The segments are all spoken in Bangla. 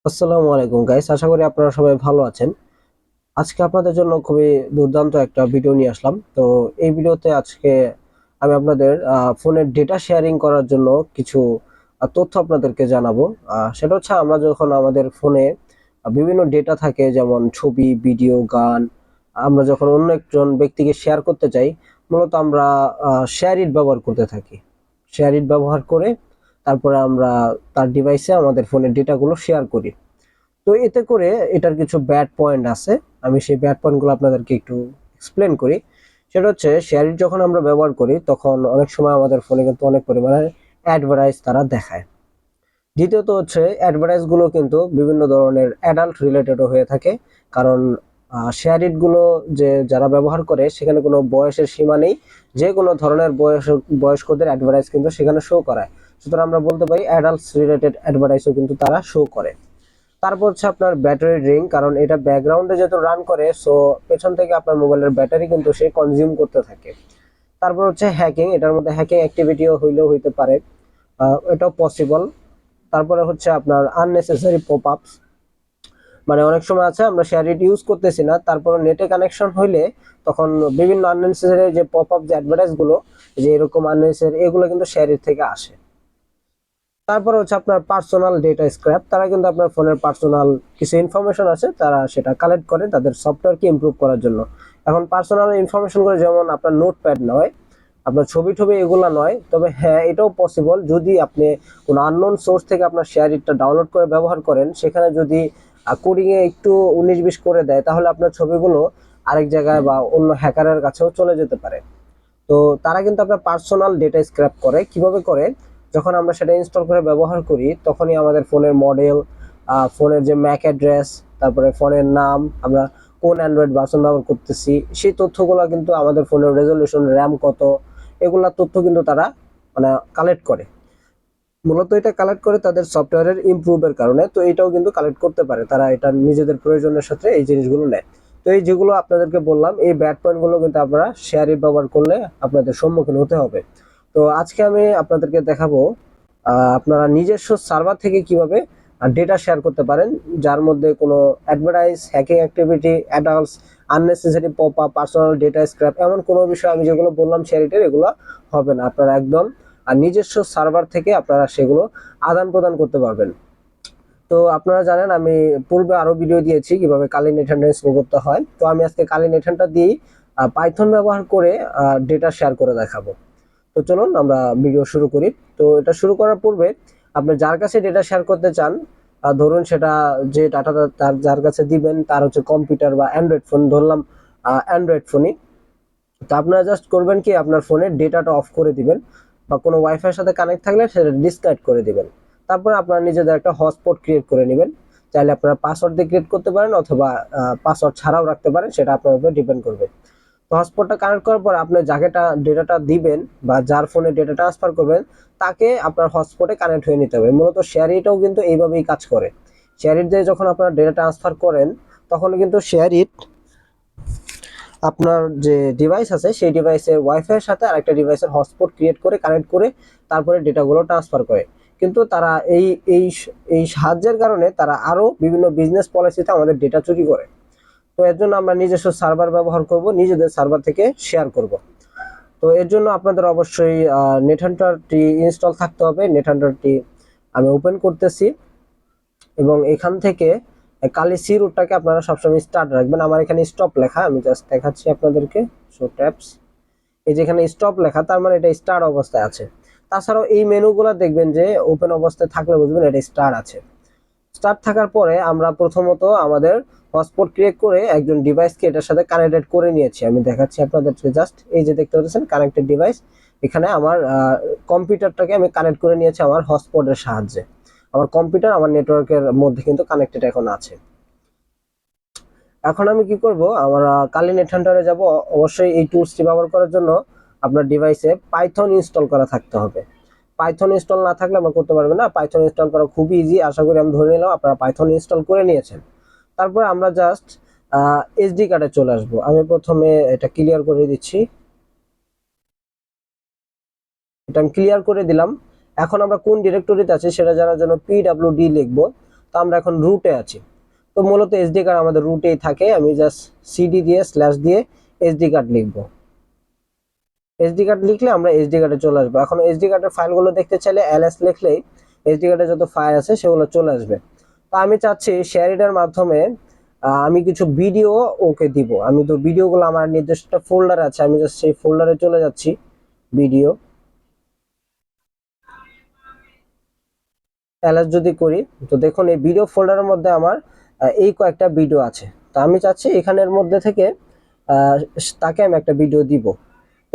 আসসালামু আলাইকুম গাইস, আশা করি আপনারা সবাই ভালো আছেন। আজকে আপনাদের জন্য খুবই দুর্দান্ত একটা ভিডিও নিয়ে আসলাম। তো এই ভিডিওতে আজকে আমি আপনাদের ফোনের ডেটা শেয়ারিং করার জন্য কিছু তথ্য আপনাদেরকে জানাবো। সেটা হচ্ছে আমরা যখন আমাদের ফোনে বিভিন্ন ডেটা থাকে, যেমন ছবি, ভিডিও, গান, আমরা যখন অন্য একজন ব্যক্তিকে শেয়ার করতে চাই, মূলত আমরা শেয়ার ইট ব্যবহার করতে থাকি। শেয়ার ইট ব্যবহার করে তারপরে আমরা তার ডিভাইসে আমাদের ফোনের ডেটাগুলো শেয়ার করি। তো এতে করে এটার কিছু ব্যাড পয়েন্ট আছে। আমি সেই ব্যাড পয়েন্টগুলো আপনাদেরকে একটু এক্সপ্লেন করি। সেটা হচ্ছে, শেয়ার ইট যখন আমরা ব্যবহার করি তখন অনেক সময় আমাদের ফোনে কিন্তু অনেক পরিমাণে অ্যাডভার্টাইজ তারা দেখায়। দ্বিতীয়ত হচ্ছে, অ্যাডভার্টাইজ গুলো কিন্তু বিভিন্ন ধরনের অ্যাডাল্ট রিলেটেডও হয়ে থাকে। কারণ শেয়ার ইট গুলো যে যারা ব্যবহার করে সেখানে কোনো বয়সের সীমা নেই। যে কোনো ধরনের বয়স্কদের অ্যাডভার্টাইজ কিন্তু সেখানে শো করায়। সুতরাং আমরা বলতে পারি অ্যাডাল্টস রিলেটেড অ্যাডভার্টাইজও কিন্তু তারা শো করে। তারপর হচ্ছে আপনার ব্যাটারি ড্রেইন, কারণ এটা ব্যাকগ্রাউন্ডে যেহেতু রান করে, সো পেছন থেকে আপনার মোবাইলের ব্যাটারি কিন্তু সে কনজিউম করতে থাকে। তারপর হচ্ছে হ্যাকিং, এটার মধ্যে হ্যাকিং অ্যাক্টিভিটিও হইলেও হইতে পারে, এটাও পসিবল। তারপরে হচ্ছে আপনার আননেসেসারি পপ আপস, মানে অনেক সময় আছে আমরা শেয়ার ইট ইউজ করতেছি না, তারপরে নেটে কানেকশন হইলে তখন বিভিন্ন আননেসেসারি যে পপ আপ যে অ্যাডভার্টাইজ গুলো, যে এরকম আননেসেসারি, এগুলো কিন্তু শেয়ার ইট থেকে আসে। তারপরে হচ্ছে আপনার পার্সোনাল ডেটা স্ক্র্যাপ, তারা কিন্তু আপনার ফোনের পার্সোনাল কিছু ইনফরমেশন আছে, তারা সেটা কালেক্ট করে তাদের সফটওয়্যারকে ইমপ্রুভ করার জন্য। এখন পার্সোনাল ইনফরমেশন করে, যেমন আপনার নোটপ্যাড নয়, আপনার ছবি টবি এগুলা নয়, তবে হ্যাঁ এটাও পসিবল যদি আপনি কোনো আননোন সোর্স থেকে আপনার শেয়ার ইটটা ডাউনলোড করে ব্যবহার করেন, সেখানে যদি কোডিং এ একটু 19-20 করে দেয়, তাহলে আপনার ছবিগুলো আরেক জায়গায় বা অন্য হ্যাকারের কাছেও চলে যেতে পারে। তো তারা কিন্তু আপনার পার্সোনাল ডেটা স্ক্র্যাপ করে। কিভাবে করে? যখন আমরা সেটা ইনস্টল করে ব্যবহার করি, তখনই আমাদের ফোনের মডেল, ফোনের যে ম্যাক অ্যাড্রেস, তারপরে ফোনের নাম, আমরা কোন অ্যান্ড্রয়েড ভার্সন ব্যবহার করতেছি, সেই তথ্যগুলো কিন্তু আমাদের ফোনের রেজলিউশন, র্যাম কত, এগুলা তথ্য কিন্তু তারা মানে কালেক্ট করে। মূলত এটা কালেক্ট করে তাদের সফটওয়্যারের ইমপ্রুভের কারণে। তো এটাও কিন্তু কালেক্ট করতে পারে, তারা এটা নিজেদের প্রয়োজনের সাথে এই জিনিসগুলো নেয়। তো এই যেগুলো আপনাদেরকে বললাম, এই ব্যাড পয়েন্ট গুলো কিন্তু আপনারা শেয়ার ইট ব্যবহার করলে আপনাদের সম্মুখীন হতে হবে। তো আজকে আমি আপনাদেরকে দেখাবো আপনারা নিজস্ব সার্ভার থেকে কিভাবে ডেটা শেয়ার করতে পারেন, যার মধ্যে কোনো advertise, hacking activity, adults, unnecessary pop up, personal data scrap, এমন কোনো বিষয় আমি যেগুলো বললাম শেয়ার ইটের, এগুলো হবে না। আপনারা একদম নিজস্ব সার্ভার থেকে আপনারা সেগুলো আদান প্রদান করতে পারবেন। তো আপনারা জানেন আমি পূর্বে আরো ভিডিও দিয়েছি কিভাবে কালি নেটহান্টার ইনস্টল করতে হয়। তো আমি আজকে কালি নেটহান্টার দিয়েই পাইথন ব্যবহার করে ডেটা শেয়ার করে দেখাবো। তো চলুন আমরা ভিডিও শুরু করি। তো এটা শুরু করার পূর্বে আপনি যার কাছে ডেটা শেয়ার করতে চান, ধরুন সেটা যে ডাটাটা তার যার কাছে দিবেন তার হচ্ছে কম্পিউটার বা অ্যান্ড্রয়েড ফোন, ধরলাম অ্যান্ড্রয়েড ফোনই। তো আপনারা জাস্ট করবেন কি, আপনার ফোনের ডেটাটা অফ করে দিবেন, বা কোনো ওয়াইফাইয়ের সাথে কানেক্ট থাকলে সেটা ডিসকানেক্ট করে দিবেন। তারপর আপনারা নিজেদের একটা হটস্পট ক্রিয়েট করে নেবেন। চাইলে আপনারা পাসওয়ার্ড দিয়ে ক্রিয়েট করতে পারেন, অথবা পাসওয়ার্ড ছাড়াও রাখতে পারেন, সেটা আপনার উপর ডিপেন্ড করবে। তো হটস্পটটা কানেক্ট করার পর আপনি যাকে ডেটাটা দিবেন বা যার ফোনে ডেটা ট্রান্সফার করবেন, তাকে আপনার হটস্পটে কানেক্ট হয়ে নিতে হবে। মূলত শেয়ার কিন্তু এইভাবেই কাজ করে। শেয়ার দিয়ে যখন আপনারা ডেটা ট্রান্সফার করেন, তখন কিন্তু শেয়ার আপনার যে ডিভাইস আছে সেই ডিভাইসের ওয়াইফাইয়ের সাথে আরেকটা ডিভাইসের হটস্পট ক্রিয়েট করে কানেক্ট করে তারপরে ডেটাগুলো ট্রান্সফার করে। কিন্তু তারা এই এই এই সাহায্যের কারণে তারা আরো বিভিন্ন বিজনেস পলিসিতে আমাদের ডেটা চুরি করে। তো এর জন্য আমরা নিজস্ব সার্ভার ব্যবহার করব, নিজেদের সার্ভার থেকে শেয়ার করব। তো এর জন্য আপনাদের অবশ্যই নেটহান্টারটি ইনস্টল থাকতে হবে। নেটহান্টারটি আমি ওপেন করতেছি, এবং এখান থেকে কালি সি রুটটাকে আপনারা সবসময় স্টার্ট রাখবেন। আমার এখানে স্টপ লেখা, আমি জাস্ট দেখাচ্ছি আপনাদেরকে। শো ট্যাবস, এই যেখানে স্টপ লেখা, তার মানে এটা স্টার্ট অবস্থায় আছে। তাছাড়াও এই মেনুগুলো দেখবেন যে ওপেন অবস্থায় থাকলে বুঝবেন এটা স্টার্ট আছে। স্টার্ট থাকার পরে আমরা প্রথমত আমাদের হটস্পট ক্রিয়েট করে একজন ডিভাইসকে এটার সাথে কানেক্টেড করে নিয়েছি। আমি দেখাচ্ছি আপনাদেরকে, জাস্ট এই যে দেখতে পাচ্ছেন কানেক্টেড ডিভাইস, এখানে আমার কম্পিউটারটাকে আমি কানেক্ট করে নিয়েছি আমার হটস্পটের সাহায্যে। আমার কম্পিউটার আমার নেটওয়ার্কের মধ্যে কিন্তু কানেক্টেড এখন আছে। এখন আমি কি করব, আমরা কালি নেট হান্টারে যাব। অবশ্যই এই টুলসটি ব্যবহার করার জন্য আপনার ডিভাইসে পাইথন ইনস্টল করা থাকতে হবে। পাইথন ইনস্টল না থাকলে আমরা করতে পারবেন না। পাইথন ইনস্টল করা খুবই ইজি, আশা করি আমি ধরে নিলাম আপনারা পাইথন ইনস্টল করে নিয়েছেন। তারপরে আমরা জাস্ট এসডি কার্ডে চলে আসব। আমি প্রথমে এটা ক্লিয়ার করে দিচ্ছি, এটা আমি ক্লিয়ার করে দিলাম। এখন আমরা কোন ডিরেক্টরিতে আছি সেটা জানার জন্য পিডব্লিউডি লিখবো। তো আমরা এখন রুটে আছি। তো মূলত এসডি কার্ড আমাদের রুটেই থাকে। আমি জাস্ট সিডি দিয়ে স্ল্যাশ দিয়ে এসডি কার্ড লিখবো। এসডি কার্ড লিখলে আমরা এসডি কার্ডে চলে আসবো। এখন এসডি কার্ডের ফাইলগুলো দেখতে চাইলে এলএস লিখলেই এসডি কার্ডে যত ফাইল আছে সেগুলো চলে আসবে। তো আমি চাচ্ছি শেয়ারিটার মাধ্যমে আমি কিছু ভিডিও ওকে দিব। আমি তো ভিডিওগুলো আমার নির্দিষ্ট ফোল্ডার আছে, আমি জাস্ট সেই ফোল্ডারে চলে যাচ্ছি। ভিডিও এলএস যদি করি, তো দেখুন এই ভিডিও ফোল্ডারের মধ্যে আমার এই কয়েকটা ভিডিও আছে। তো আমি চাচ্ছি এখানের মধ্যে থেকে তাকে আমি একটা ভিডিও দিব।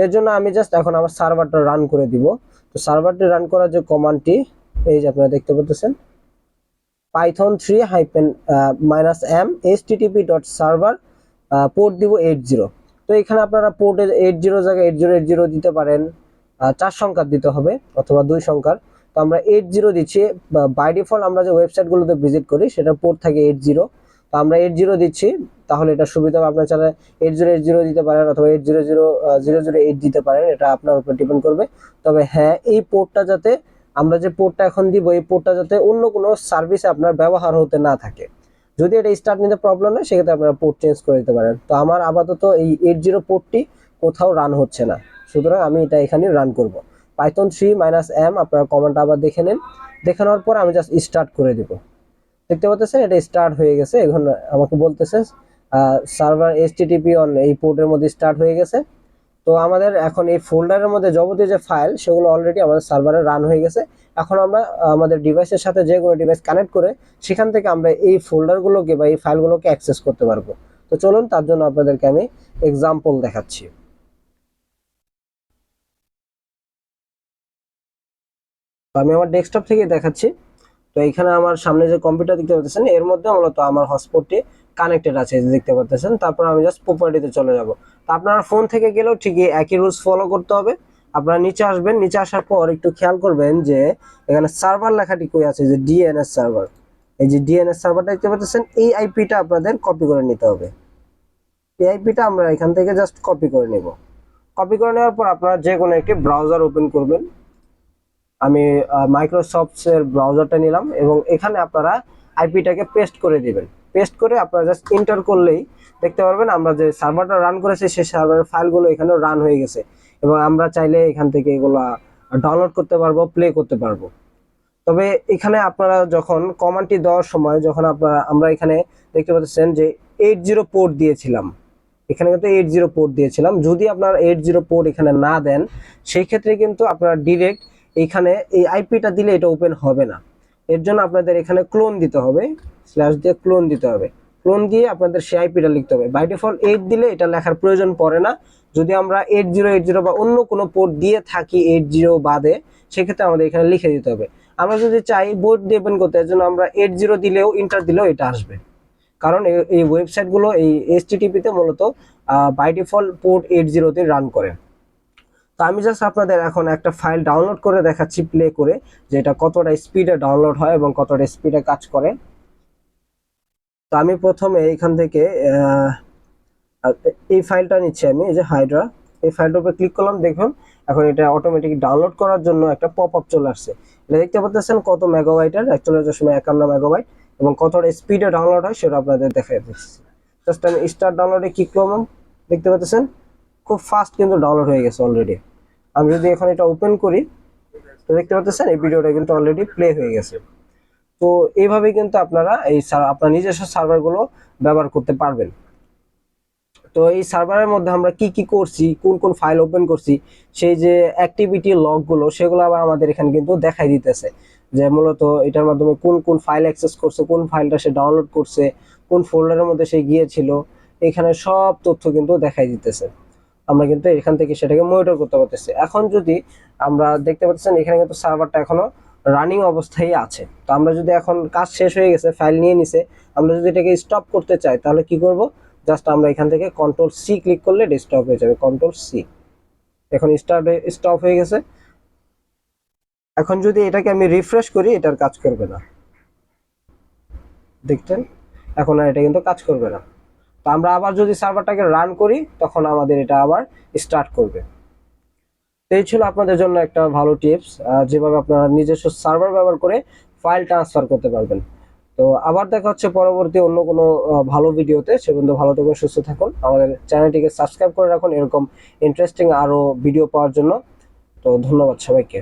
এর জন্য আমি জাস্ট এখন আমার সার্ভারটা রান করে দিব। তো সার্ভারটি রান করার যে কমান্ডটি এই যে আপনারা দেখতে পাচ্ছেন, python 3 hyphen -m http.server port দিব 80। তো এখানে আপনারা পোর্টে 80 জায়গায় 8080 দিতে পারেন, 4 সংখ্যার দিতে হবে অথবা 2 সংখ্যার। তো আমরা 80 দিচ্ছি। বাই ডিফল্ট আমরা যে ওয়েবসাইটগুলোতে ভিজিট করি সেটা পোর্ট থাকে 80। তো আমরা 80 দিচ্ছি, তাহলে এটা সুবিধা হবে। আপনার চাইলে 8080 দিতে পারেন অথবা 800008 দিতে পারেন, এটা আপনার উপর ডিপেন্ড করবে। তবে হ্যাঁ, এই পোর্টটা যাতে আমরা যে পোর্টটা এখন দিব এই পোর্টটা যাতে অন্য কোনো সার্ভিসে আপনার ব্যবহার হতে না থাকে। যদি এটা স্টার্ট নিতে প্রবলেম হয় সেক্ষেত্রে আপনারা পোর্ট চেঞ্জ করে দিতে পারেন। তো আমার আপাতত এই 80 পোর্টটি কোথাও রান হচ্ছে না, সুতরাং আমি এটা এখানে রান করব। python 3 -m আপনারা কমান্ডটা আবার দেখে নিন। দেখে নেওয়ার পর আমি জাস্ট স্টার্ট করে দিব। দেখতে পাচ্ছেন এটা স্টার্ট হয়ে গেছে। এখন আমাকে বলতেছে সার্ভার এইচটিটিপি অন এই পোর্টের মধ্যে স্টার্ট হয়ে গেছে। তো আমাদের এখন এই ফোল্ডারের মধ্যে যাবতীয় যে ফাইল সেগুলো অলরেডি আমাদের সার্ভারে রান হয়ে গেছে। এখন আমরা আমাদের ডিভাইসের সাথে যে কোনো ডিভাইস কানেক্ট করে সেখান থেকে আমরা এই ফোল্ডারগুলোকে বা এই ফাইলগুলোকে অ্যাক্সেস করতে পারবো। তো চলুন তার জন্য আপনাদেরকে আমি এক্সাম্পল দেখাচ্ছি। তো আমি আমার ডেস্কটপ থেকে দেখাচ্ছি। তো এখানে আমার সামনে যে কম্পিউটার দেখতে পাচ্ছেন এর মধ্যে মূলত আমার হটস্পটটি কানেক্টেড আছে, দেখতে পাচ্ছেন। তারপর আমি জাস্ট প্রপার্টিতে চলে যাব। তো আপনারা ফোন থেকে গেলেও ঠিকই একই রুলস ফলো করতে হবে। আপনারা নিচে আসবেন, নিচে আসার পর একটু খেয়াল করবেন যে এখানে সার্ভার লেখাটি কই আছে, যে ডিএনএস সার্ভার। এই যে ডিএনএস সার্ভারটা দেখতে পাচ্ছেন, এই আইপিটা আপনাদের কপি করে নিতে হবে। এই আইপিটা আমরা এখান থেকে জাস্ট কপি করে নেব। কপি করে নেওয়ার পর আপনারা যে কোনো একটি ব্রাউজার ওপেন করবেন। আমি মাইক্রোসফটের ব্রাউজারটা নিলাম এবং এখানে আপনারা আইপিটাকে পেস্ট করে দিবেন। পেস্ট করে আপনারা জাস্ট এন্টার করলেই দেখতে পারবেন আমরা যে সার্ভারটা রান করেছি সেই সার্ভারের ফাইলগুলো এখানে রান হয়ে গেছে এবং আমরা চাইলে এখান থেকে এগুলা ডাউনলোড করতে পারবো, প্লে করতে পারবো। তবে এখানে আপনারা যখন কমান্ডটি দেওয়ার সময় যখন আমরা এখানে দেখতে পাচ্ছেন যে 80 পোর্ট দিয়েছিলাম, এখানে কিন্তু 80 পোর্ট দিয়েছিলাম। যদি আপনারা 80 পোর্ট এখানে না দেন সেই ক্ষেত্রে কিন্তু আপনারা ডিরেক্ট এখানে এই আইপিটা দিলে এটা ওপেন হবে না। এর জন্য আপনাদের এখানে ক্লোন দিতে হবে, স্ল্যাশ দিয়ে ক্লোন দিতে হবে। ক্লোন দিয়ে আপনাদের সেই আইপিটা লিখতে হবে। বাই ডিফল্ট 8 দিলে এটা লেখার প্রয়োজন পড়ে না। যদি আমরা 8080 বা অন্য কোনো পোর্ট দিয়ে থাকি 80 বাদে, সেক্ষেত্রে আমাদের এখানে লিখে দিতে হবে। আমরা যদি চাই বোর্ড দিয়ে ওপেন করতে, এর জন্য আমরা 80 দিলেও ইন্টার দিলেও এটা আসবে। কারণ এই ওয়েবসাইটগুলো এই এইচটিটিপিতে মূলত বাই ডিফল্ট পোর্ট 80 তে রান করে। তো আমি জাস্ট আপনাদের এখন একটা ফাইল ডাউনলোড করে দেখাচ্ছি প্লে করে, যে এটা কতটা স্পিডে ডাউনলোড হয় এবং কতটা স্পিডে কাজ করে। তো আমি প্রথমে এখান থেকে এই ফাইলটা নিচ্ছি আমি, এই যে হাইড্রা, এই ফাইলটার উপর ক্লিক করলাম। দেখুন এখন এটা অটোমেটিক ডাউনলোড করার জন্য একটা পপ আপ চলে আসছে। এটা দেখতে পাচ্ছেন কত মেগাবাইটের, 41.51 মেগাবাইট এবং কতটা স্পিডে ডাউনলোড হয় সেটা আপনাদের দেখাই দিচ্ছি। জাস্ট আমি স্টার্ট ডাউনলোডে ক্লিক করলাম। দেখতে পাচ্ছেন খুব ফাস্ট কিন্তু ডাউনলোড হয়ে গেছে অলরেডি। আমি যদি এখন এটা ওপেন করি তো দেখতে পাচ্ছেন এই ভিডিওটা কিন্তু অলরেডি প্লে হয়ে গেছে। তো এইভাবে কিন্তু আপনারা এই আপনার নিজস্ব সার্ভারগুলো ব্যবহার করতে পারবেন। তো এই সার্ভারের মধ্যে আমরা কি কি করছি, কোন কোন ফাইল ওপেন করছি, সেই যে অ্যাক্টিভিটি লগগুলো সেগুলো আবার আমাদের এখানে কিন্তু দেখাই দিতেছে, যে মূলত এটার মাধ্যমে কোন কোন ফাইল অ্যাক্সেস করছে, কোন ফাইলটা সে ডাউনলোড করছে, কোন ফোল্ডারের মধ্যে সে গিয়েছিল, এখানে সব তথ্য কিন্তু দেখাই দিতেছে। আমরা কিন্তু এখান থেকে সেটাকে মনিটর করতে পারতেছি। এখন যদি আমরা দেখতে পাচ্ছেন এখানে কিন্তু সার্ভারটা এখনো রানিং অবস্থায় আছে। তো আমরা যদি এখন কাজ শেষ হয়ে গেছে, ফাইল নিয়ে নিছে, আমরা যদি এটাকে স্টপ করতে চাই তাহলে কি করব, জাস্ট আমরা এখান থেকে কন্ট্রোল সি ক্লিক করলে এটা স্টপ হয়ে যাবে। কন্ট্রোল সি, এখন স্টপ হয়ে গেছে। এখন যদি এটাকে আমি রিফ্রেশ করি এটার কাজ করবে না, দেখছেন এখন আর এটা কিন্তু কাজ করবে না। তো আমরা আবার যদি সার্ভারটাকে রান করি তখন আমাদের এটা আবার স্টার্ট করবে। এই ছিল আপনাদের জন্য একটা ভালো টিপস, যেভাবে আপনারা নিজস্ব সার্ভার ব্যবহার করে ফাইল ট্রান্সফার করতে পারবেন। তো তো আবার দেখা হচ্ছে পরবর্তী অন্য কোনো ভালো ভিডিওতে। সে পর্যন্ত ভালো থাকুন, সুস্থ থাকুন, আমাদের চ্যানেলটিকে সাবস্ক্রাইব করে রাখুন এরকম ইন্টারেস্টিং আরো ভিডিও পাওয়ার জন্য। তো ধন্যবাদ সবাইকে।